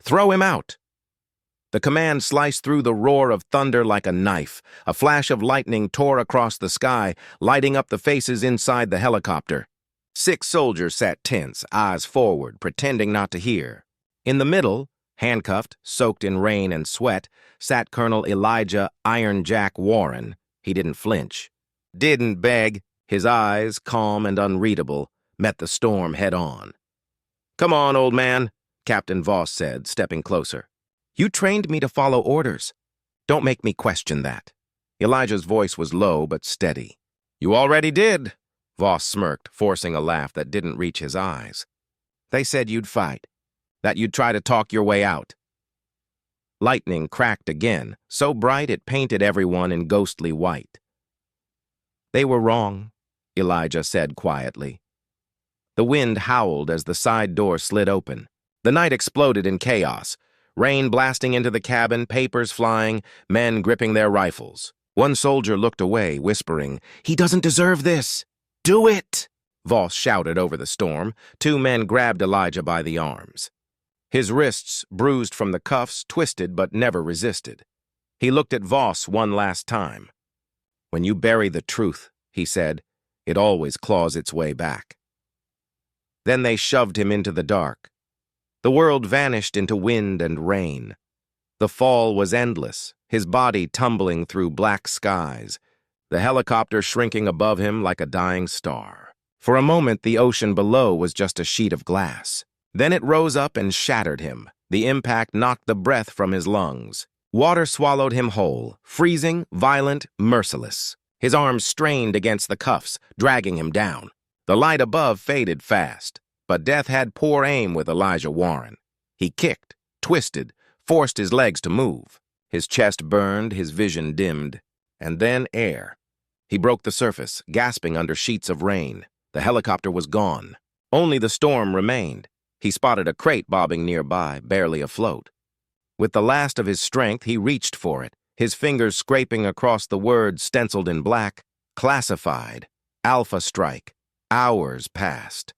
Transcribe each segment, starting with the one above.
Throw him out! The command sliced through the roar of thunder like a knife. A flash of lightning tore across the sky, lighting up the faces inside the helicopter. 6 soldiers sat tense, eyes forward, pretending not to hear. In the middle, handcuffed, soaked in rain and sweat, sat Colonel Elijah Iron Jack Warren. He didn't flinch. Didn't beg. His eyes, calm and unreadable, met the storm head-on. "Come on, old man," Captain Voss said, stepping closer. "You trained me to follow orders. Don't make me question that." Elijah's voice was low but steady. "You already did," Voss smirked, forcing a laugh that didn't reach his eyes. "They said you'd fight, that you'd try to talk your way out." Lightning cracked again, so bright it painted everyone in ghostly white. "They were wrong," Elijah said quietly. The wind howled as the side door slid open. The night exploded in chaos. Rain blasting into the cabin, papers flying, men gripping their rifles. One soldier looked away, whispering, "He doesn't deserve this! Do it!" Voss shouted over the storm. 2 men grabbed Elijah by the arms. His wrists, bruised from the cuffs, twisted but never resisted. He looked at Voss one last time. "When you bury the truth," he said, "it always claws its way back." Then they shoved him into the dark. The world vanished into wind and rain. The fall was endless, his body tumbling through black skies, the helicopter shrinking above him like a dying star. For a moment, the ocean below was just a sheet of glass. Then it rose up and shattered him. The impact knocked the breath from his lungs. Water swallowed him whole, freezing, violent, merciless. His arms strained against the cuffs, dragging him down. The light above faded fast. But death had poor aim with Elijah Warren. He kicked, twisted, forced his legs to move. His chest burned, his vision dimmed. And then air. He broke the surface, gasping under sheets of rain. The helicopter was gone. Only the storm remained. He spotted a crate bobbing nearby, barely afloat. With the last of his strength, he reached for it, his fingers scraping across the words stenciled in black. Classified. Alpha strike. Hours passed.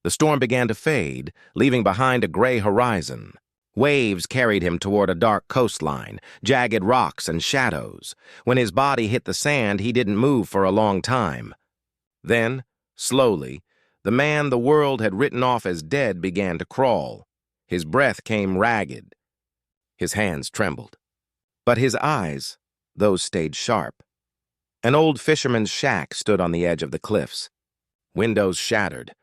The storm began to fade, leaving behind a gray horizon. Waves carried him toward a dark coastline, jagged rocks and shadows. When his body hit the sand, he didn't move for a long time. Then, slowly, the man the world had written off as dead began to crawl. His breath came ragged. His hands trembled. But his eyes, those stayed sharp. An old fisherman's shack stood on the edge of the cliffs. Windows shattered.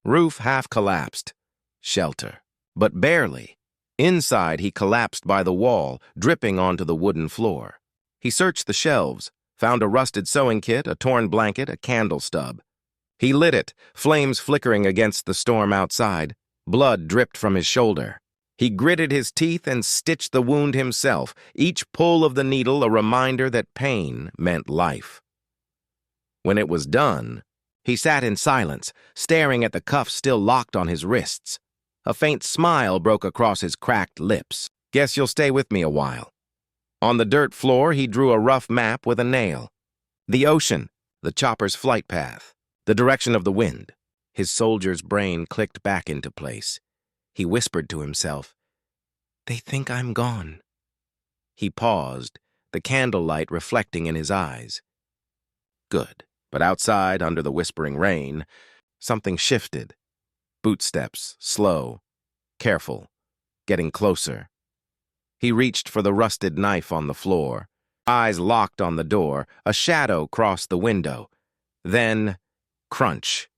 Roof half collapsed. Shelter. But barely. Inside, he collapsed by the wall, dripping onto the wooden floor. He searched the shelves, found a rusted sewing kit, a torn blanket, a candle stub. He lit it, flames flickering against the storm outside. Blood dripped from his shoulder. He gritted his teeth and stitched the wound himself, each pull of the needle a reminder that pain meant life. When it was done, he sat in silence, staring at the cuffs still locked on his wrists. A faint smile broke across his cracked lips. "Guess you'll stay with me a while." On the dirt floor, he drew a rough map with a nail. The ocean, the chopper's flight path, the direction of the wind. His soldier's brain clicked back into place. He whispered to himself, "They think I'm gone." He paused, the candlelight reflecting in his eyes. Good. But outside, under the whispering rain, something shifted. Bootsteps, slow, careful, getting closer. He reached for the rusted knife on the floor. Eyes locked on the door, a shadow crossed the window. Then, crunch.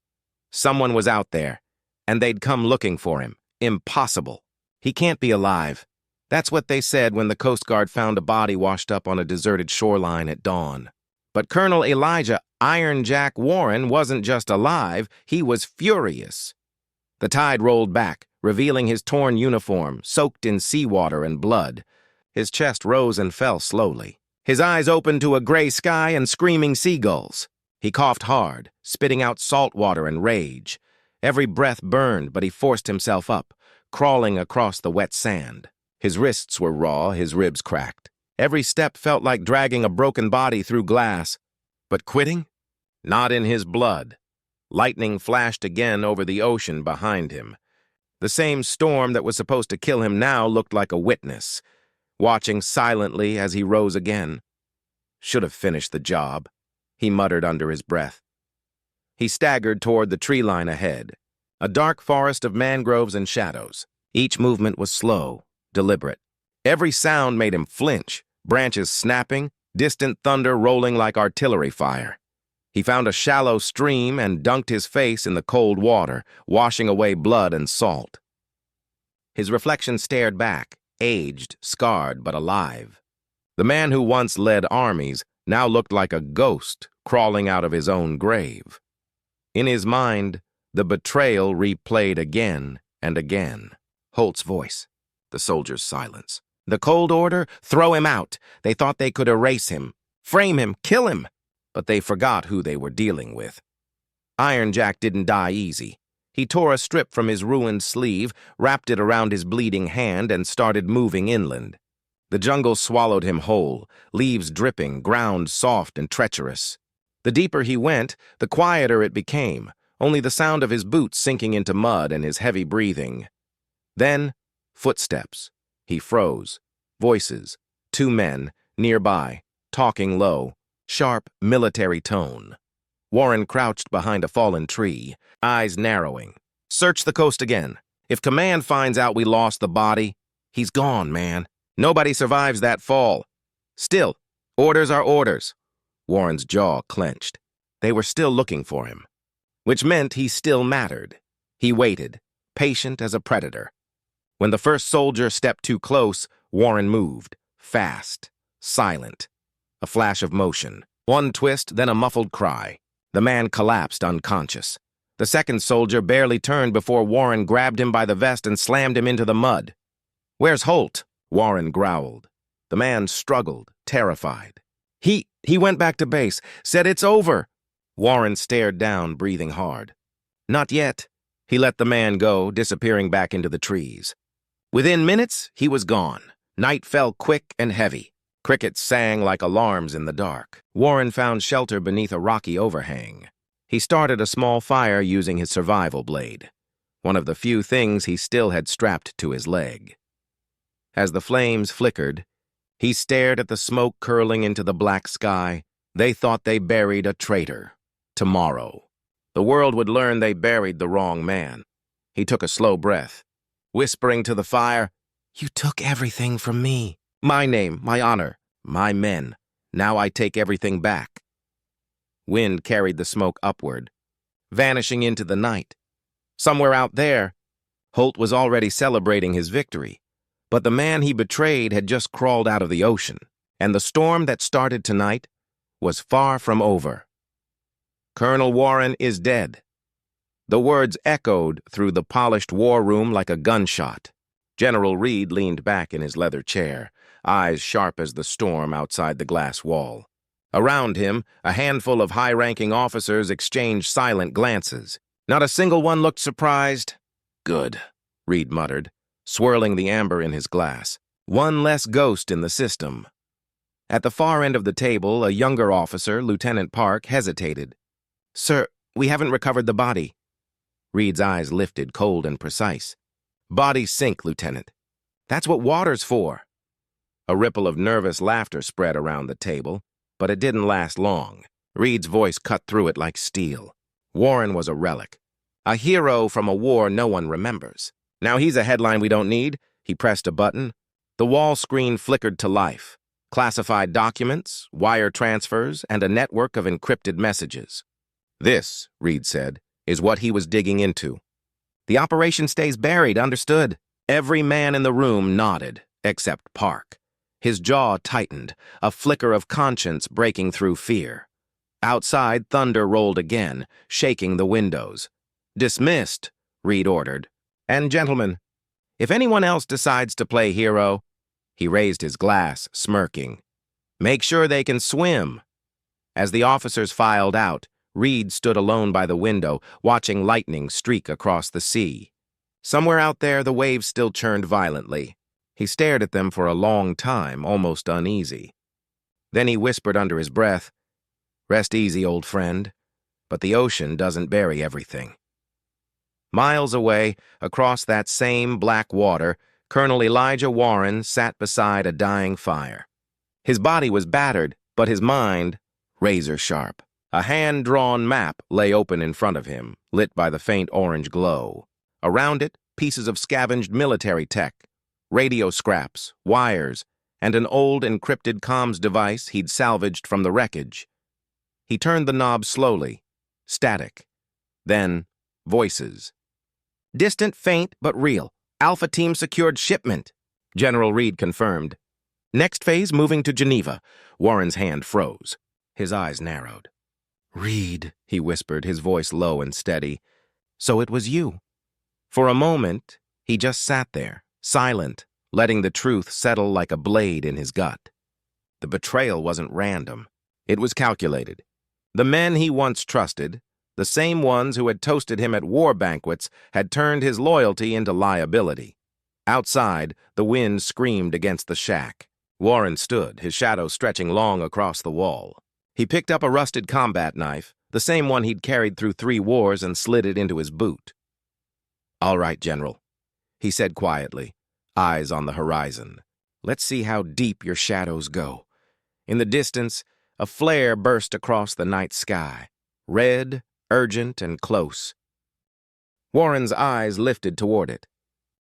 Someone was out there, and they'd come looking for him. Impossible. He can't be alive. That's what they said when the Coast Guard found a body washed up on a deserted shoreline at dawn. But Colonel Elijah Iron Jack Warren wasn't just alive, he was furious. The tide rolled back, revealing his torn uniform, soaked in seawater and blood. His chest rose and fell slowly. His eyes opened to a gray sky and screaming seagulls. He coughed hard, spitting out salt water and rage. Every breath burned, but he forced himself up, crawling across the wet sand. His wrists were raw, his ribs cracked. Every step felt like dragging a broken body through glass. But quitting? Not in his blood. Lightning flashed again over the ocean behind him. The same storm that was supposed to kill him now looked like a witness, watching silently as he rose again. Should have finished the job, he muttered under his breath. He staggered toward the tree line ahead, a dark forest of mangroves and shadows. Each movement was slow, deliberate. Every sound made him flinch, branches snapping, distant thunder rolling like artillery fire. He found a shallow stream and dunked his face in the cold water, washing away blood and salt. His reflection stared back, aged, scarred, but alive. The man who once led armies now looked like a ghost crawling out of his own grave. In his mind, the betrayal replayed again and again. Holt's voice, the soldier's silence. The cold order, throw him out. They thought they could erase him, frame him, kill him. But they forgot who they were dealing with. Iron Jack didn't die easy. He tore a strip from his ruined sleeve, wrapped it around his bleeding hand, and started moving inland. The jungle swallowed him whole, leaves dripping, ground soft and treacherous. The deeper he went, the quieter it became, only the sound of his boots sinking into mud and his heavy breathing. Then, footsteps. He froze. Voices. 2 men, nearby, talking low, sharp, military tone. Warren crouched behind a fallen tree, eyes narrowing. Search the coast again. If command finds out we lost the body, he's gone, man. Nobody survives that fall. Still, orders are orders. Warren's jaw clenched. They were still looking for him, which meant he still mattered. He waited, patient as a predator. When the first soldier stepped too close, Warren moved, fast, silent. A flash of motion, one twist, then a muffled cry. The man collapsed unconscious. The second soldier barely turned before Warren grabbed him by the vest and slammed him into the mud. "Where's Holt?" Warren growled. The man struggled, terrified. He went back to base, said it's over. Warren stared down, breathing hard. Not yet. He let the man go, disappearing back into the trees. Within minutes, he was gone. Night fell quick and heavy. Crickets sang like alarms in the dark. Warren found shelter beneath a rocky overhang. He started a small fire using his survival blade, one of the few things he still had strapped to his leg. As the flames flickered, he stared at the smoke curling into the black sky. They thought they buried a traitor. Tomorrow, the world would learn they buried the wrong man. He took a slow breath, whispering to the fire, "You took everything from me. My name, my honor, my men. Now I take everything back." Wind carried the smoke upward, vanishing into the night. Somewhere out there, Holt was already celebrating his victory. But the man he betrayed had just crawled out of the ocean, and the storm that started tonight was far from over. Colonel Warren is dead. The words echoed through the polished war room like a gunshot. General Reed leaned back in his leather chair, eyes sharp as the storm outside the glass wall. Around him, a handful of high-ranking officers exchanged silent glances. Not a single one looked surprised. "Good," Reed muttered, swirling the amber in his glass. One less ghost in the system. At the far end of the table, a younger officer, Lieutenant Park, hesitated. "Sir, we haven't recovered the body." Reed's eyes lifted, cold and precise. "Bodies sink, Lieutenant. That's what water's for." A ripple of nervous laughter spread around the table, but it didn't last long. Reed's voice cut through it like steel. Warren was a relic, a hero from a war no one remembers. Now he's a headline we don't need. He pressed a button. The wall screen flickered to life. Classified documents, wire transfers, and a network of encrypted messages. "This," Reed said, "is what he was digging into." "The operation stays buried, understood." Every man in the room nodded, except Park. His jaw tightened, a flicker of conscience breaking through fear. Outside, thunder rolled again, shaking the windows. "Dismissed," Reed ordered. "And gentlemen, if anyone else decides to play hero," he raised his glass, smirking, "make sure they can swim." As the officers filed out, Reed stood alone by the window, watching lightning streak across the sea. Somewhere out there, the waves still churned violently. He stared at them for a long time, almost uneasy. Then he whispered under his breath, "Rest easy, old friend, but the ocean doesn't bury everything." Miles away, across that same black water, Colonel Elijah Warren sat beside a dying fire. His body was battered, but his mind razor-sharp. A hand-drawn map lay open in front of him, lit by the faint orange glow. Around it, pieces of scavenged military tech, radio scraps, wires, and an old encrypted comms device he'd salvaged from the wreckage. He turned the knob slowly. Static. Then, voices. Distant, faint, but real. Alpha Team secured shipment, General Reed confirmed. Next phase moving to Geneva. Warren's hand froze. His eyes narrowed. Reed, he whispered, his voice low and steady. So it was you. For a moment, he just sat there, silent, letting the truth settle like a blade in his gut. The betrayal wasn't random. It was calculated. The men he once trusted, the same ones who had toasted him at war banquets, had turned his loyalty into liability. Outside, the wind screamed against the shack. Warren stood, his shadow stretching long across the wall. He picked up a rusted combat knife, the same one he'd carried through 3 wars, and slid it into his boot. All right, General, he said quietly, eyes on the horizon. Let's see how deep your shadows go. In the distance, a flare burst across the night sky, red, urgent, and close. Warren's eyes lifted toward it.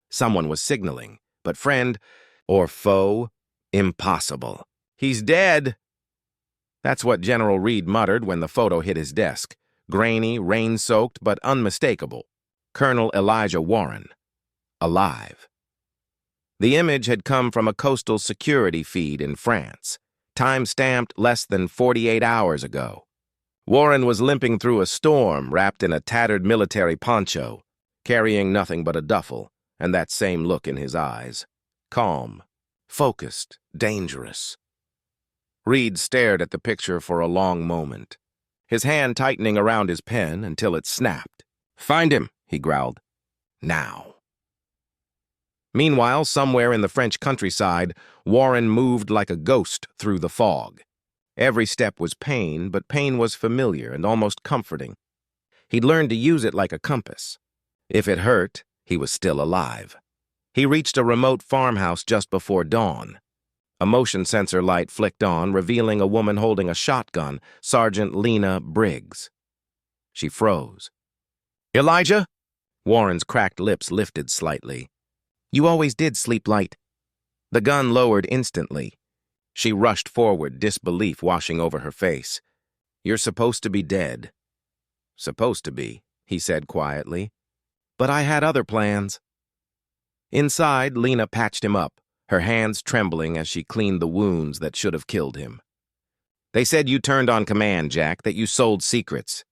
Someone was signaling, but friend or foe, impossible. He's dead. That's what General Reed muttered when the photo hit his desk, grainy, rain-soaked, but unmistakable. Colonel Elijah Warren, alive. The image had come from a coastal security feed in France, time-stamped less than 48 hours ago. Warren was limping through a storm, wrapped in a tattered military poncho, carrying nothing but a duffel, and that same look in his eyes. Calm, focused, dangerous. Reed stared at the picture for a long moment, his hand tightening around his pen until it snapped. Find him, he growled. Now. Meanwhile, somewhere in the French countryside, Warren moved like a ghost through the fog. Every step was pain, but pain was familiar and almost comforting. He'd learned to use it like a compass. If it hurt, he was still alive. He reached a remote farmhouse just before dawn. A motion sensor light flicked on, revealing a woman holding a shotgun, Sergeant Lena Briggs. She froze. Elijah? Warren's cracked lips lifted slightly. You always did sleep light. The gun lowered instantly. She rushed forward, disbelief washing over her face. You're supposed to be dead. Supposed to be, he said quietly. But I had other plans. Inside, Lena patched him up, her hands trembling as she cleaned the wounds that should have killed him. They said you turned on command, Jack, that you sold secrets.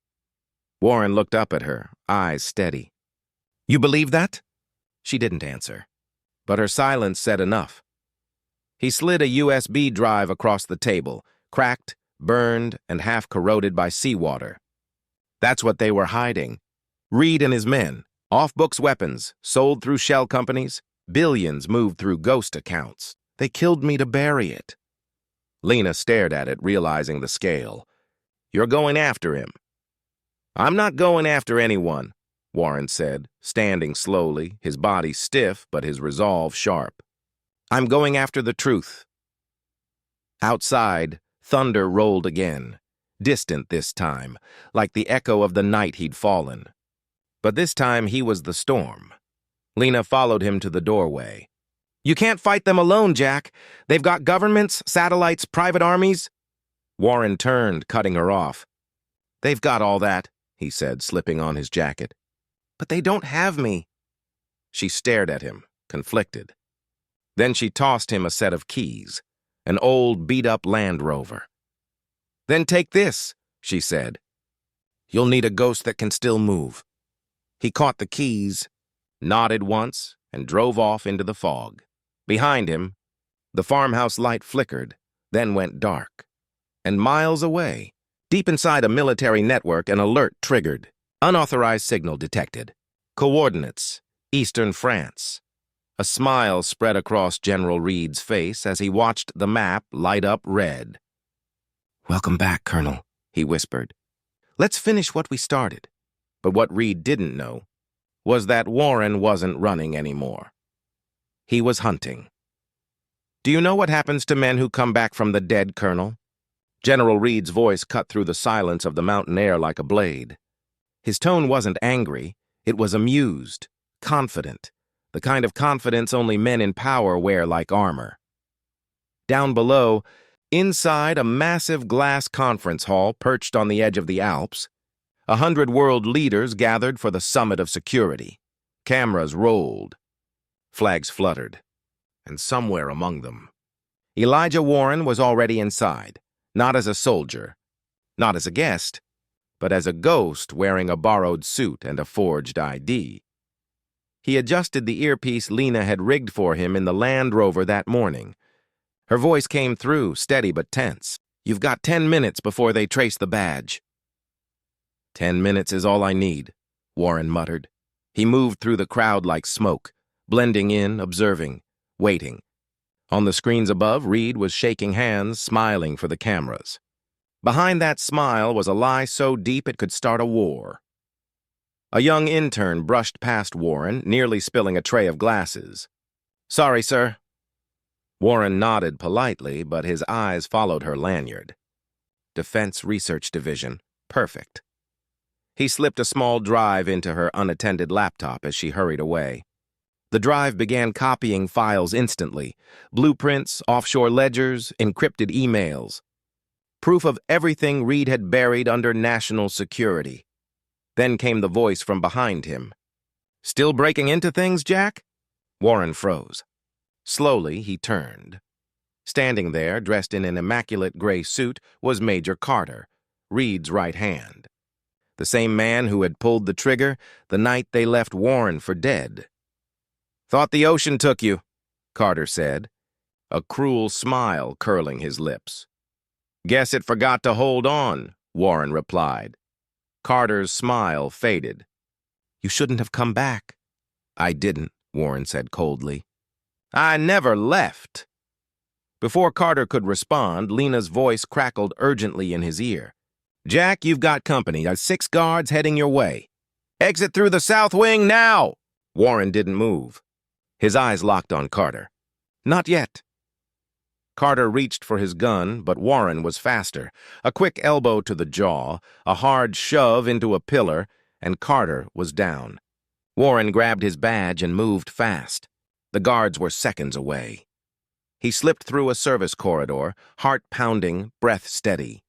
Warren looked up at her, eyes steady. You believe that? She didn't answer, but her silence said enough. He slid a USB drive across the table, cracked, burned, and half corroded by seawater. That's what they were hiding. Reed and his men, off-books weapons, sold through shell companies, billions moved through ghost accounts. They killed me to bury it. Lena stared at it, realizing the scale. You're going after him. I'm not going after anyone, Warren said, standing slowly, his body stiff but his resolve sharp. I'm going after the truth. Outside, thunder rolled again, distant this time, like the echo of the night he'd fallen. But this time he was the storm. Lena followed him to the doorway. You can't fight them alone, Jack. They've got governments, satellites, private armies. Warren turned, cutting her off. They've got all that, he said, slipping on his jacket. But they don't have me. She stared at him, conflicted. Then she tossed him a set of keys, an old, beat-up Land Rover. Then take this, she said. You'll need a ghost that can still move. He caught the keys, nodded once, and drove off into the fog. Behind him, the farmhouse light flickered, then went dark. And miles away, deep inside a military network, an alert triggered. Unauthorized signal detected. Coordinates, Eastern France. A smile spread across General Reed's face as he watched the map light up red. Welcome back, Colonel, he whispered. Let's finish what we started. But what Reed didn't know was that Warren wasn't running anymore. He was hunting. "Do you know what happens to men who come back from the dead, Colonel?" General Reed's voice cut through the silence of the mountain air like a blade. His tone wasn't angry, it was amused, confident, the kind of confidence only men in power wear like armor. Down below, inside a massive glass conference hall perched on the edge of the Alps, 100 world leaders gathered for the summit of security. Cameras rolled. Flags fluttered. And somewhere among them, Elijah Warren was already inside, not as a soldier, not as a guest, but as a ghost wearing a borrowed suit and a forged ID. He adjusted the earpiece Lena had rigged for him in the Land Rover that morning. Her voice came through, steady but tense. "You've got 10 minutes before they trace the badge." 10 minutes is all I need," Warren muttered. He moved through the crowd like smoke, blending in, observing, waiting. On the screens above, Reed was shaking hands, smiling for the cameras. Behind that smile was a lie so deep it could start a war. A young intern brushed past Warren, nearly spilling a tray of glasses. "Sorry, sir." Warren nodded politely, but his eyes followed her lanyard. Defense Research Division. Perfect. He slipped a small drive into her unattended laptop as she hurried away. The drive began copying files instantly. Blueprints, offshore ledgers, encrypted emails. Proof of everything Reed had buried under national security. Then came the voice from behind him. "Still breaking into things, Jack?" Warren froze. Slowly, he turned. Standing there, dressed in an immaculate gray suit, was Major Carter, Reed's right hand. The same man who had pulled the trigger the night they left Warren for dead. "Thought the ocean took you," Carter said, a cruel smile curling his lips. "Guess it forgot to hold on," Warren replied. Carter's smile faded. "You shouldn't have come back." "I didn't," Warren said coldly. "I never left." Before Carter could respond, Lena's voice crackled urgently in his ear. "Jack, you've got company. 6 guards heading your way. Exit through the south wing now!" Warren didn't move. His eyes locked on Carter. "Not yet." Carter reached for his gun, but Warren was faster. A quick elbow to the jaw, a hard shove into a pillar, and Carter was down. Warren grabbed his badge and moved fast. The guards were seconds away. He slipped through a service corridor, heart pounding, breath steady.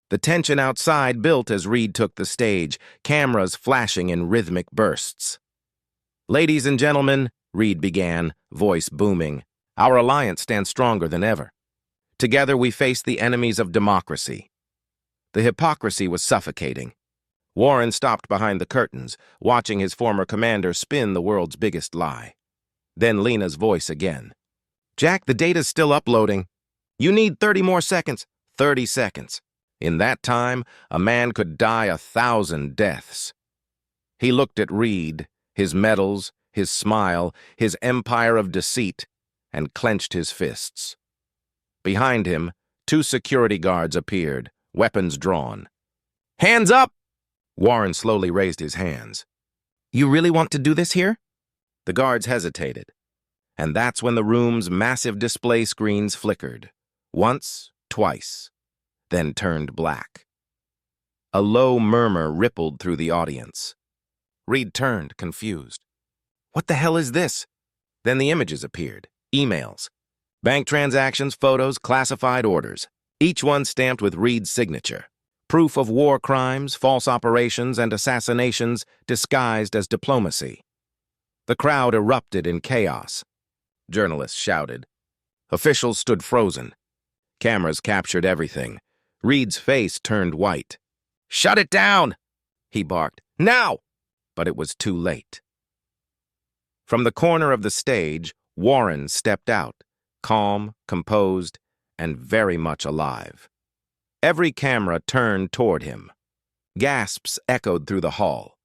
The tension outside built as Reed took the stage, cameras flashing in rhythmic bursts. "Ladies and gentlemen," Reed began, voice booming, "our alliance stands stronger than ever. Together we face the enemies of democracy." The hypocrisy was suffocating. Warren stopped behind the curtains, watching his former commander spin the world's biggest lie. Then Lena's voice again. "Jack, the data's still uploading. You need 30 more seconds." 30 seconds. In that time, a man could die 1,000 deaths. He looked at Reed, his medals, his smile, his empire of deceit, and clenched his fists. Behind him, 2 security guards appeared, weapons drawn. "Hands up!" Warren slowly raised his hands. "You really want to do this here?" The guards hesitated. And that's when the room's massive display screens flickered. Once, twice, then turned black. A low murmur rippled through the audience. Reed turned, confused. "What the hell is this?" Then the images appeared. Emails. Bank transactions, photos, classified orders. Each one stamped with Reed's signature. Proof of war crimes, false operations, and assassinations disguised as diplomacy. The crowd erupted in chaos. Journalists shouted. Officials stood frozen. Cameras captured everything. Reed's face turned white. "Shut it down!" he barked. "Now!" But it was too late. From the corner of the stage, Warren stepped out, calm, composed, and very much alive. Every camera turned toward him. Gasps echoed through the hall.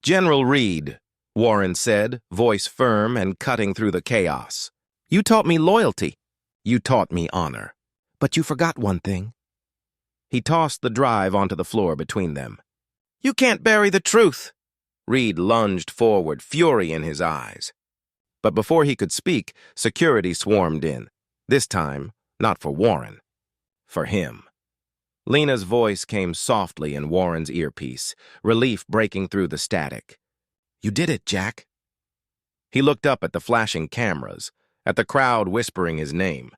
"General Reed," Warren said, voice firm and cutting through the chaos. "You taught me loyalty. You taught me honor. But you forgot one thing." He tossed the drive onto the floor between them. "You can't bury the truth." Reed lunged forward, fury in his eyes. But before he could speak, security swarmed in. This time, not for Warren. For him. Lena's voice came softly in Warren's earpiece, relief breaking through the static. "You did it, Jack." He looked up at the flashing cameras, at the crowd whispering his name.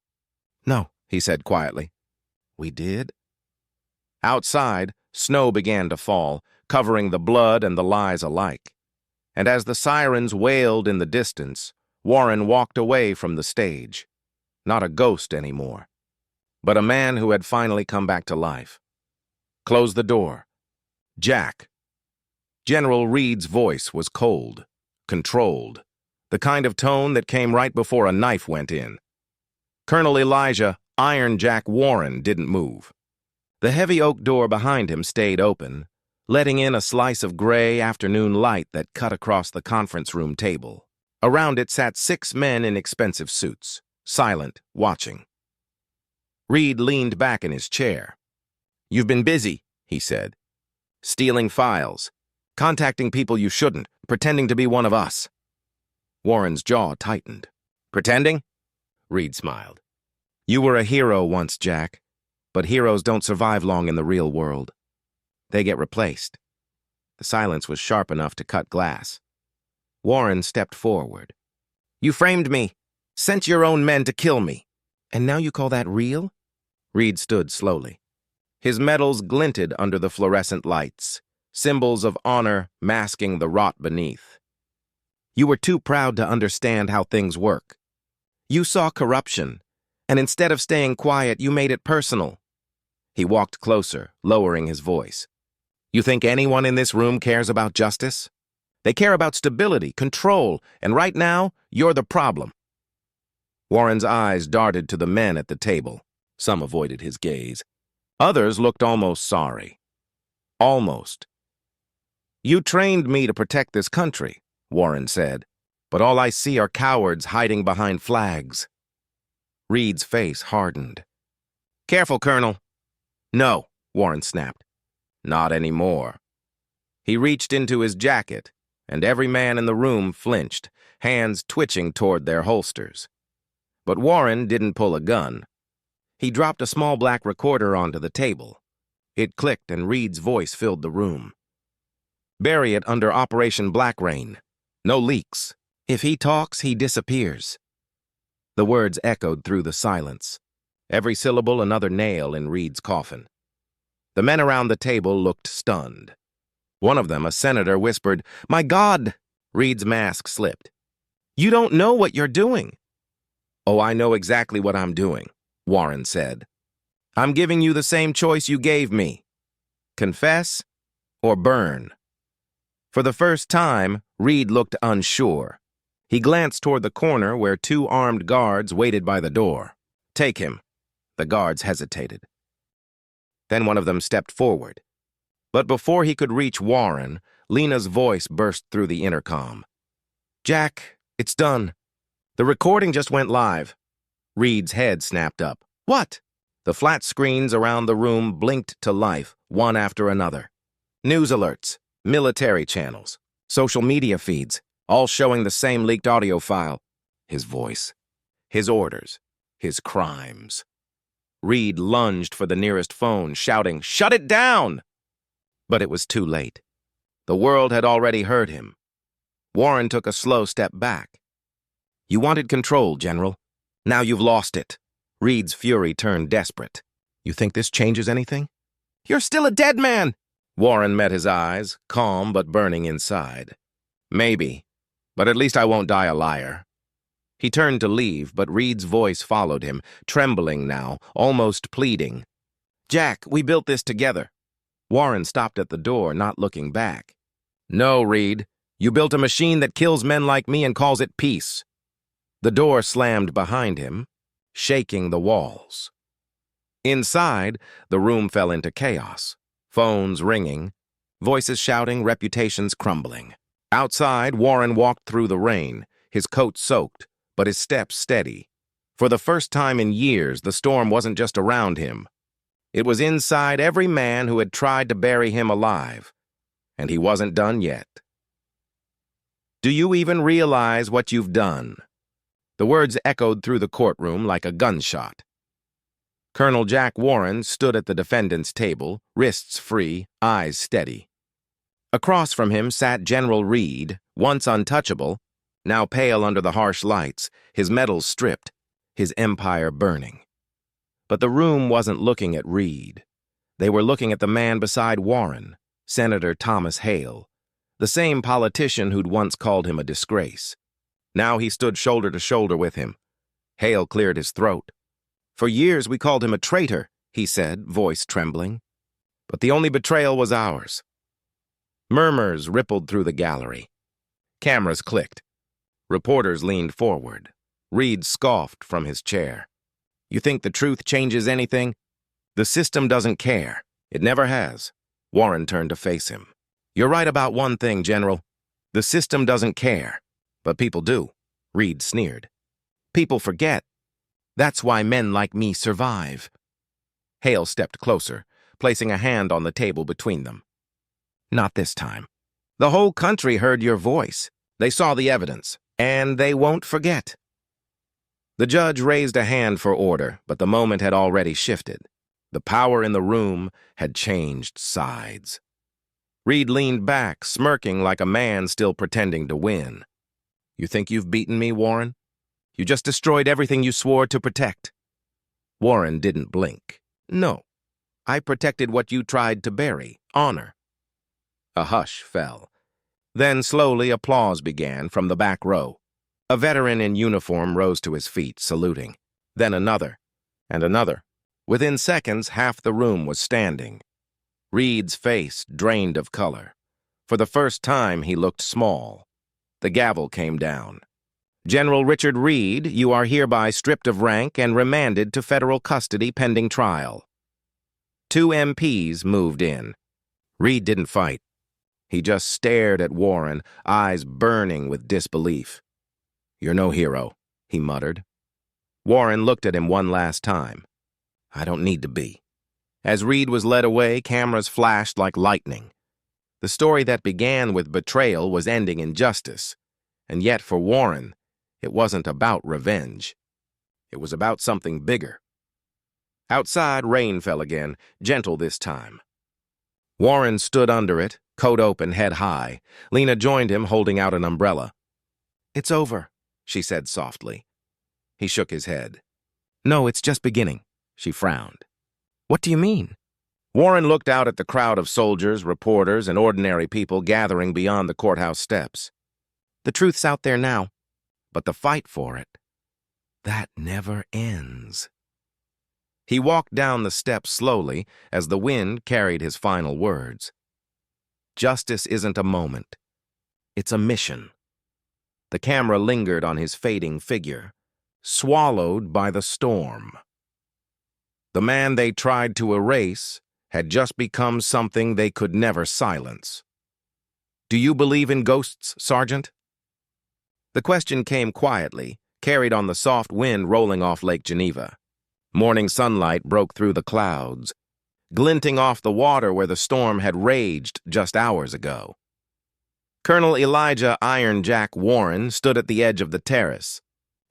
"No," he said quietly. "We did?" Outside, snow began to fall, covering the blood and the lies alike. And as the sirens wailed in the distance, Warren walked away from the stage. Not a ghost anymore, but a man who had finally come back to life. "Close the door." "Jack." General Reed's voice was cold, controlled, the kind of tone that came right before a knife went in. Colonel Elijah Iron Jack Warren didn't move. The heavy oak door behind him stayed open, letting in a slice of gray afternoon light that cut across the conference room table. Around it sat 6 men in expensive suits, silent, watching. Reed leaned back in his chair. "You've been busy," he said. "Stealing files, contacting people you shouldn't, pretending to be one of us." Warren's jaw tightened. "Pretending?" Reed smiled. "You were a hero once, Jack, but heroes don't survive long in the real world. They get replaced." The silence was sharp enough to cut glass. Warren stepped forward. "You framed me, sent your own men to kill me, and now you call that real?" Reed stood slowly. His medals glinted under the fluorescent lights, symbols of honor masking the rot beneath. "You were too proud to understand how things work. You saw corruption, and instead of staying quiet, you made it personal." He walked closer, lowering his voice. "You think anyone in this room cares about justice? They care about stability, control, and right now, you're the problem." Warren's eyes darted to the men at the table. Some avoided his gaze. Others looked almost sorry. Almost. "You trained me to protect this country," Warren said, "but all I see are cowards hiding behind flags." Reed's face hardened. "Careful, Colonel." "No," Warren snapped. "Not anymore." He reached into his jacket, and every man in the room flinched, hands twitching toward their holsters. But Warren didn't pull a gun. He dropped a small black recorder onto the table. It clicked and Reed's voice filled the room. "Bury it under Operation Black Rain. No leaks. If he talks, he disappears." The words echoed through the silence, every syllable another nail in Reed's coffin. The men around the table looked stunned. One of them, a senator, whispered, "My God!" Reed's mask slipped. "You don't know what you're doing." "Oh, I know exactly what I'm doing," Warren said. "I'm giving you the same choice you gave me. Confess or burn." For the first time, Reed looked unsure. He glanced toward the corner where 2 armed guards waited by the door. "Take him." The guards hesitated. Then one of them stepped forward. But before he could reach Warren, Lena's voice burst through the intercom. "Jack, it's done. The recording just went live." Reed's head snapped up. "What?" The flat screens around the room blinked to life, one after another. News alerts, military channels, social media feeds, all showing the same leaked audio file. His voice, his orders, his crimes. Reed lunged for the nearest phone, shouting, "Shut it down!" But it was too late. The world had already heard him. Warren took a slow step back. "You wanted control, General. Now you've lost it." Reed's fury turned desperate. "You think this changes anything?" "You're still a dead man!" Warren met his eyes, calm but burning inside. "Maybe, but at least I won't die a liar." He turned to leave, but Reed's voice followed him, trembling now, almost pleading. "Jack, we built this together." Warren stopped at the door, not looking back. "No, Reed. You built a machine that kills men like me and calls it peace." The door slammed behind him, shaking the walls. Inside, the room fell into chaos. Phones ringing, voices shouting, reputations crumbling. Outside, Warren walked through the rain, his coat soaked, but his steps steady. For the first time in years, the storm wasn't just around him. It was inside every man who had tried to bury him alive. And he wasn't done yet. Do you even realize what you've done? The words echoed through the courtroom like a gunshot. Colonel Jack Warren stood at the defendant's table, wrists free, eyes steady. Across from him sat General Reed, once untouchable, now pale under the harsh lights, his medals stripped, his empire burning. But the room wasn't looking at Reed. They were looking at the man beside Warren, Senator Thomas Hale, the same politician who'd once called him a disgrace. Now he stood shoulder to shoulder with him. Hale cleared his throat. "For years we called him a traitor," he said, voice trembling. "But the only betrayal was ours." Murmurs rippled through the gallery. Cameras clicked. Reporters leaned forward. Reed scoffed from his chair. "You think the truth changes anything? The system doesn't care. It never has." Warren turned to face him. "You're right about one thing, General. The system doesn't care. But people do," Reed sneered. "People forget. That's why men like me survive." Hale stepped closer, placing a hand on the table between them. "Not this time. The whole country heard your voice. They saw the evidence, and they won't forget." The judge raised a hand for order, but the moment had already shifted. The power in the room had changed sides. Reed leaned back, smirking like a man still pretending to win. "You think you've beaten me, Warren? You just destroyed everything you swore to protect." Warren didn't blink. "No. I protected what you tried to bury, honor." A hush fell. Then slowly applause began from the back row. A veteran in uniform rose to his feet, saluting. Then another, and another. Within seconds, half the room was standing. Reed's face drained of color. For the first time, he looked small. The gavel came down. "General Richard Reed, you are hereby stripped of rank and remanded to federal custody pending trial." 2 MPs moved in. Reed didn't fight. He just stared at Warren, eyes burning with disbelief. "You're no hero," he muttered. Warren looked at him one last time. "I don't need to be." As Reed was led away, cameras flashed like lightning. The story that began with betrayal was ending in justice. And yet, for Warren, it wasn't about revenge. It was about something bigger. Outside, rain fell again, gentle this time. Warren stood under it, coat open, head high. Lena joined him, holding out an umbrella. "It's over," she said softly. He shook his head. "No, it's just beginning," she frowned. "What do you mean?" Warren looked out at the crowd of soldiers, reporters, and ordinary people gathering beyond the courthouse steps. "The truth's out there now, but the fight for it, that never ends." He walked down the steps slowly as the wind carried his final words. Justice isn't a moment. It's a mission. The camera lingered on his fading figure, swallowed by the storm. The man they tried to erase had just become something they could never silence. "Do you believe in ghosts, Sergeant?" The question came quietly, carried on the soft wind rolling off Lake Geneva. Morning sunlight broke through the clouds, glinting off the water where the storm had raged just hours ago. Colonel Elijah Iron Jack Warren stood at the edge of the terrace,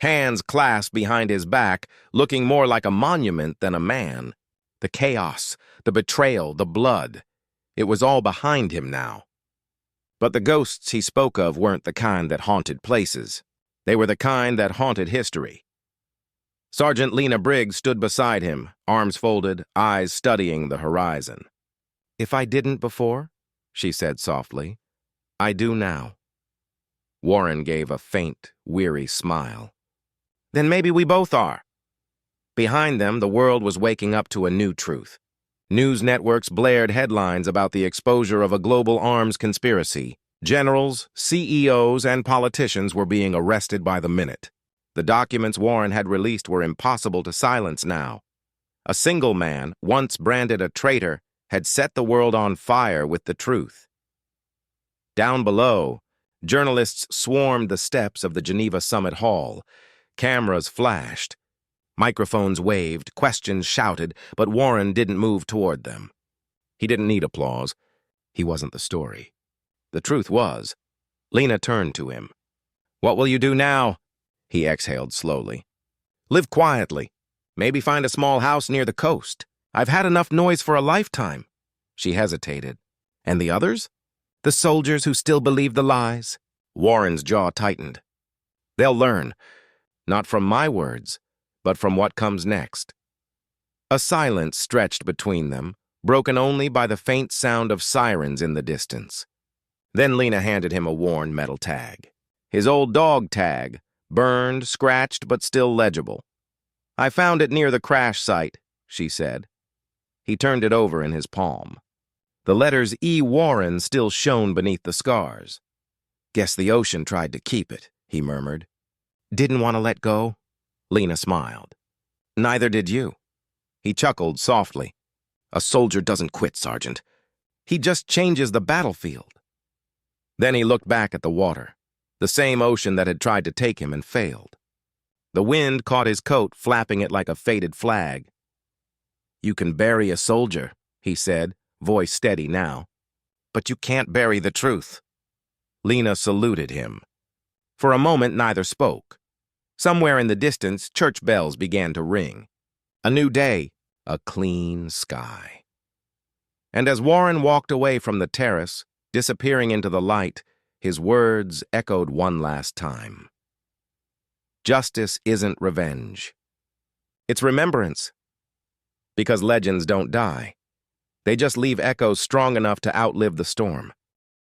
hands clasped behind his back, looking more like a monument than a man. The chaos, the betrayal, the blood, it was all behind him now. But the ghosts he spoke of weren't the kind that haunted places. They were the kind that haunted history. Sergeant Lena Briggs stood beside him, arms folded, eyes studying the horizon. "If I didn't before," she said softly, "I do now." Warren gave a faint, weary smile. "Then maybe we both are." Behind them, the world was waking up to a new truth. News networks blared headlines about the exposure of a global arms conspiracy. Generals, CEOs, and politicians were being arrested by the minute. The documents Warren had released were impossible to silence now. A single man, once branded a traitor, had set the world on fire with the truth. Down below, journalists swarmed the steps of the Geneva Summit Hall. Cameras flashed. Microphones waved, questions shouted, but Warren didn't move toward them. He didn't need applause. He wasn't the story. The truth was, Lena turned to him. "What will you do now?" He exhaled slowly. "Live quietly. Maybe find a small house near the coast. I've had enough noise for a lifetime." She hesitated. "And the others? The soldiers who still believe the lies?" Warren's jaw tightened. "They'll learn. Not from my words, but from what comes next." A silence stretched between them, broken only by the faint sound of sirens in the distance. Then Lena handed him a worn metal tag. His old dog tag, burned, scratched, but still legible. "I found it near the crash site," she said. He turned it over in his palm. The letters E. Warren still shone beneath the scars. "Guess the ocean tried to keep it," he murmured. "Didn't want to let go?" Lena smiled. "Neither did you." He chuckled softly. "A soldier doesn't quit, Sergeant. He just changes the battlefield." Then he looked back at the water, the same ocean that had tried to take him and failed. The wind caught his coat, flapping it like a faded flag. "You can bury a soldier," he said, voice steady now. "But you can't bury the truth." Lena saluted him. For a moment, neither spoke. Somewhere in the distance, church bells began to ring. A new day, a clean sky. And as Warren walked away from the terrace, disappearing into the light, his words echoed one last time. Justice isn't revenge. It's remembrance. Because legends don't die. They just leave echoes strong enough to outlive the storm.